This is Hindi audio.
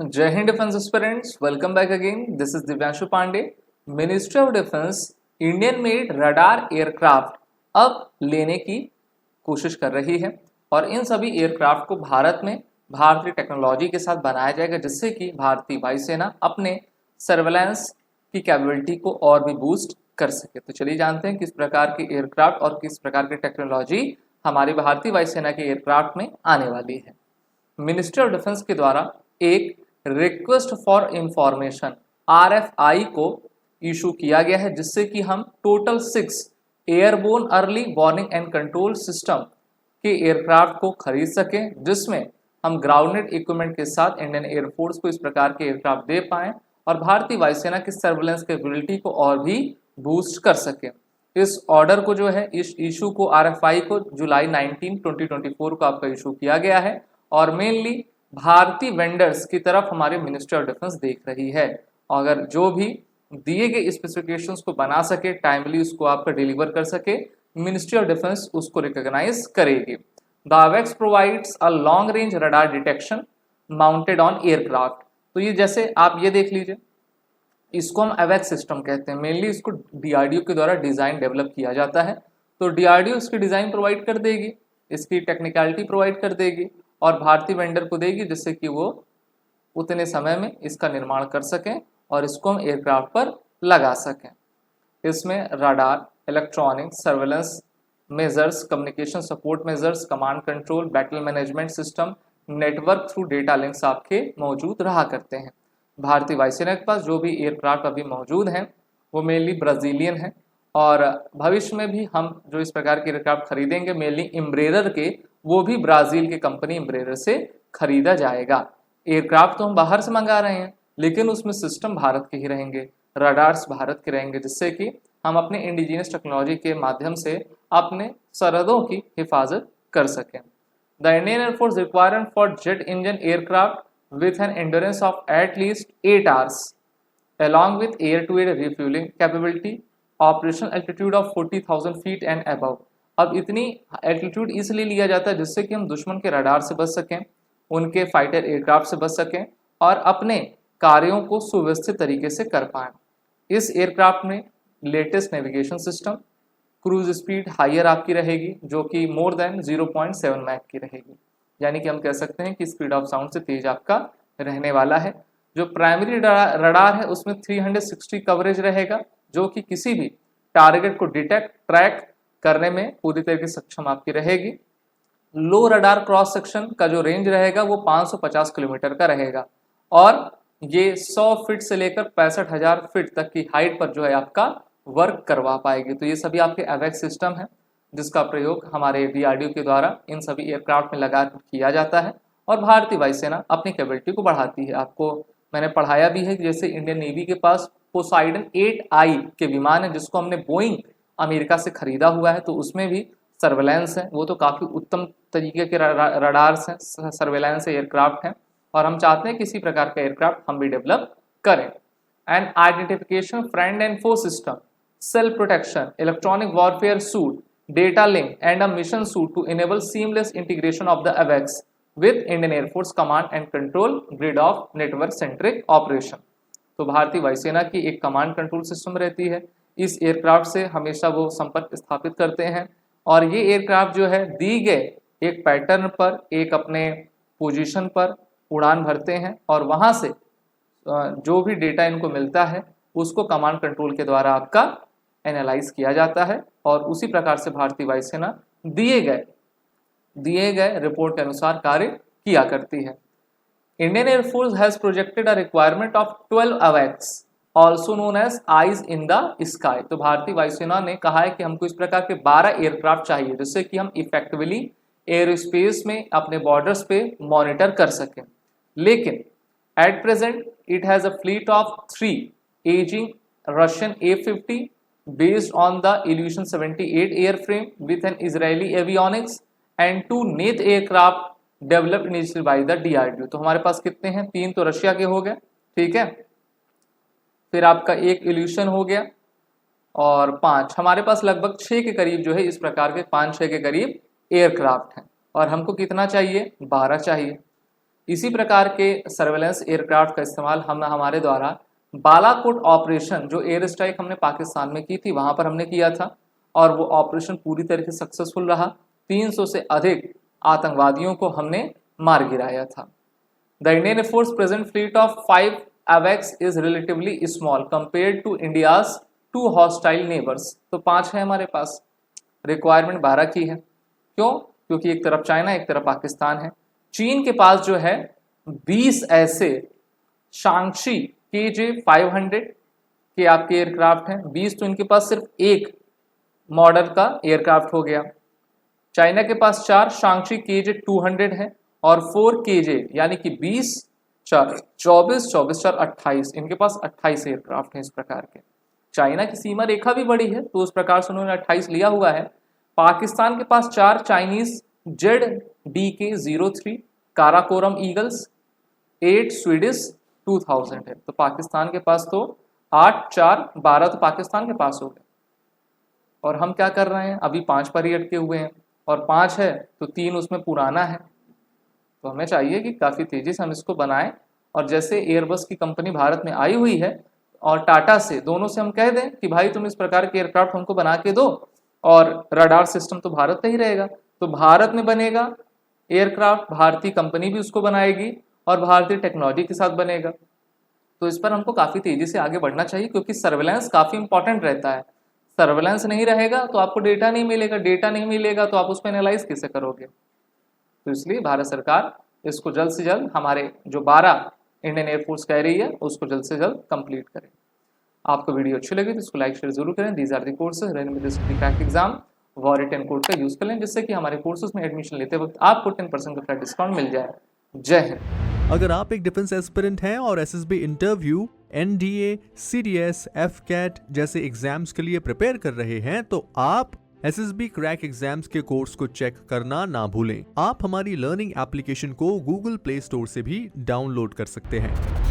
जय हिंद defence aspirants, welcome back again. This is Divyanshu Pandey. Ministry of defence Indian made radar aircraft अब लेने की कोशिश कर रही है और इन सभी एयरक्राफ्ट को भारत में भारतीय टेक्नोलॉजी के साथ बनाया जाएगा, जिससे कि भारतीय वायुसेना अपने सर्वेलेंस की कैपेबिलिटी को और भी बूस्ट कर सके। तो चलिए जानते हैं किस प्रकार के एयरक्राफ्ट और किस प्रकार की टेक्नोलॉजी हमारी भारतीय वायुसेना के एयरक्राफ्ट में आने वाली है। मिनिस्ट्री ऑफ डिफेंस के द्वारा एक रिक्वेस्ट फॉर इंफॉर्मेशन RFI को इशू किया गया है, जिससे कि हम total 6 airborne early warning and control system के एयरक्राफ्ट को खरीद सकें, जिसमें हम ग्राउंडेड इक्विपमेंट के साथ इंडियन एयरफोर्स को इस प्रकार के एयरक्राफ्ट दे पाएं और भारतीय वायुसेना की सर्वेलेंस कैपेबिलिटी को और भी बूस्ट कर सकें। इस ऑर्डर को जो है, इस इशू को RFI को जुलाई 19, 2024 को आपका इशू किया गया है और मेनली भारतीय वेंडर्स की तरफ हमारे मिनिस्ट्री ऑफ डिफेंस देख रही है। अगर जो भी दिए गए स्पेसिफिकेशंस को बना सके, टाइमली उसको आपका डिलीवर कर सके, मिनिस्ट्री ऑफ डिफेंस उसको रिकॉग्नाइज करेगी। The awakes provides a long range radar detection mounted on aircraft. तो ये जैसे आप ये देख लीजिए, इसको हम अवेक्स सिस्टम कहते हैं। मेनली इसको DRDO के द्वारा डिजाइन डेवलप किया जाता है। तो DRDO इसकी डिजाइन प्रोवाइड कर देगी, इसकी टेक्निकलिटी प्रोवाइड कर देगी और भारतीय वेंडर को देगी, जिससे कि वो उतने समय में इसका निर्माण कर सकें और इसको हम एयरक्राफ्ट पर लगा सकें। इसमें radar, electronic, surveillance measures, communication support measures, command control, battle management system, network through data links आपके मौजूद रहा करते हैं। भारतीय वायुसेना के पास जो भी एयरक्राफ्ट अभी मौजूद हैं वो मेनली ब्राजीलियन है और भविष्य में भी हम जो इस प्रकार के एयरक्राफ्ट खरीदेंगे मेनली एम्ब्रेयर के, वो भी ब्राजील की कंपनी एम्ब्रेयर से खरीदा जाएगा। एयरक्राफ्ट तो हम बाहर से मंगा रहे हैं, लेकिन उसमें सिस्टम भारत के ही रहेंगे, रडार्स भारत के रहेंगे, जिससे कि हम अपने इंडिजिनियस टेक्नोलॉजी के माध्यम से अपने सरहदों की हिफाजत कर सकें। The Indian air force requirement for jet engine aircraft with an endurance of at least 8 hours along with air-to-air refueling capability, operational altitude of 40,000 feet and above। अब इतनी एल्टीट्यूड इसलिए लिया जाता है जिससे कि हम दुश्मन के रडार से बच सकें, उनके फाइटर एयरक्राफ्ट से बच सकें और अपने कार्यों को सुव्यवस्थित तरीके से कर पाएं। इस एयरक्राफ्ट में latest navigation system, cruise speed higher आपकी रहेगी, जो कि मोर देन 0.7 मैक की रहेगी, यानी कि हम कह सकते हैं कि स्पीड ऑफ साउंड से तेज आपका रहने वाला है। जो प्राइमरी रडार है उसमें 360 कवरेज रहेगा, जो कि किसी भी टारगेट को डिटेक्ट, ट्रैक करने में पूरी तरीके से सक्षम आपकी रहेगी। लो रडार क्रॉस सेक्शन का जो रेंज रहेगा वो 550 किलोमीटर का रहेगा और ये 100 फीट से लेकर 65,000 फीट तक की हाइट पर जो है आपका वर्क करवा पाएगी। तो ये सभी आपके अवेक्स सिस्टम है, जिसका प्रयोग हमारे DRDO के द्वारा इन सभी एयरक्राफ्ट में लगा किया जाता है और भारतीय वायुसेना अपनी कैपेबिलिटी को बढ़ाती है। आपको मैंने पढ़ाया भी है कि जैसे इंडियन नेवी के पास पोसाइडन 8I के विमान है, जिसको हमने बोइंग अमेरिका से खरीदा हुआ है, तो उसमें भी सर्वेलेंस है। वो तो काफ़ी उत्तम तरीके के रडार्स हैं, सर्वेलेंस एयरक्राफ्ट हैं और हम चाहते हैं किसी प्रकार का एयरक्राफ्ट हम भी डेवलप करें। And identification friend and foe system, self protection, electronic warfare suite, data link and a mission suit to enable seamless integration of the AWACS with Indian Air Force command and control grid of network centric operation। तो भारतीय वायुसेना की एक कमांड कंट्रोल सिस्टम रहती है, इस एयरक्राफ्ट से हमेशा वो संपर्क स्थापित करते हैं और ये एयरक्राफ्ट जो है दी गए एक पैटर्न पर, एक अपने पोजीशन पर उड़ान भरते हैं और वहाँ से जो भी डेटा इनको मिलता है उसको कमांड कंट्रोल के द्वारा आपका एनालाइज किया जाता है और उसी प्रकार से भारतीय वायुसेना दिए गए रिपोर्ट के अनुसार कार्य किया करती है। Indian Air Force has projected a requirement of 12 अवेक्स also known as eyes in the sky. तो भारतीय वायुसेना ने कहा है कि हमको इस प्रकार के 12 एयरक्राफ्ट चाहिए, जिससे कि हम इफेक्टिवली एयरोस्पेस में अपने बॉर्डर्स पे मॉनिटर कर सकें। लेकिन at present it has a fleet of 3 ageing Russian A-50 based on the Ilyushin 78 airframe with an Israeli avionics and 2 Nath aircraft developed initially by the DRDO। तो हमारे पास कितने हैं? 3 तो रशिया के हो गए, ठीक है, फिर आपका एक इल्यूशन हो गया और 5 हमारे पास, लगभग 6 के करीब जो है इस प्रकार के 5-6 के करीब एयरक्राफ्ट हैं और हमको कितना चाहिए? 12 चाहिए। इसी प्रकार के सर्वेलेंस एयरक्राफ्ट का इस्तेमाल हम हमारे द्वारा बालाकोट ऑपरेशन, जो एयर स्ट्राइक हमने पाकिस्तान में की थी, वहां पर हमने किया था और वो ऑपरेशन पूरी तरह से सक्सेसफुल रहा। 300 से अधिक आतंकवादियों को हमने मार गिराया था। The Indian Air Force present fleet of 5 AWACS is relatively small compared to India's 2 hostile neighbours. तो 5 है हमारे पास, रिक्वायरमेंट 12 की है। क्यों? क्योंकि एक तरफ चाइना, एक तरफ पाकिस्तान है। चीन के पास जो है 20 ऐसे शांक्षी KJ-500 के आपके एयरक्राफ्ट हैं। 20 तो इनके पास सिर्फ एक मॉडल का एयरक्राफ्ट हो गया। चाइना के पास 4 शांक्षी KJ-200 है और 4 KJ, यानी कि 20 4 24 24 4 28, इनके पास 28 एयरक्राफ्ट हैं इस प्रकार के। चाइना की सीमा रेखा भी बड़ी है, तो उस प्रकार से उन्होंने 28 लिया हुआ है। पाकिस्तान के पास 4 Chinese ZDK-03 Karakoram eagles, 8 Swedish 2000 है। तो पाकिस्तान के पास तो 8 4 12 तो पाकिस्तान के पास हो गए। और हम क्या कर रहे हैं, अभी 5 पर ही अटके हुए हैं और 5 है तो 3 उसमें पुराना है। तो हमें चाहिए कि काफ़ी तेज़ी से हम इसको बनाएं। और जैसे एयरबस की कंपनी भारत में आई हुई है और टाटा से, दोनों से हम कह दें कि भाई तुम इस प्रकार के एयरक्राफ्ट हमको बना के दो और रडार सिस्टम तो भारत का ही रहेगा। तो भारत में बनेगा एयरक्राफ्ट, भारतीय कंपनी भी उसको बनाएगी और भारतीय टेक्नोलॉजी के साथ बनेगा। तो इस पर हमको काफ़ी तेज़ी से आगे बढ़ना चाहिए, क्योंकि सर्वेलेंस काफ़ी इंपॉर्टेंट रहता है। सर्वेलेंस नहीं रहेगा तो आपको डेटा नहीं मिलेगा, डेटा नहीं मिलेगा तो आप उस पर एनालाइज कैसे करोगे। तो इसलिए भारत सरकार इसको जल्द से जल्द, हमारे जो 12 इंडियन एयरफोर्स कह रही है, उसको जल्द से जल्द कंप्लीट करें। आपको वीडियो अच्छी लगी तो इसको लाइक शेयर जरूर करें। These are the courses running with the crack exam. Warrior 10 code का यूज़ कर लें, जिससे कि हमारे कोर्सेज में एडमिशन लेते वक्त आपको 10% का डिस्काउंट मिल जाए। जय हिंद। अगर आप एक डिफेंस एस्पिरेंट हैं और SSB interview, NDA, CDS, FCAT जैसे एग्जाम्स के लिए प्रिपेयर कर रहे हैं, तो आप SSB क्रैक एग्जाम्स के कोर्स को चेक करना ना भूलें। आप हमारी लर्निंग एप्लीकेशन को Google Play Store से भी डाउनलोड कर सकते हैं।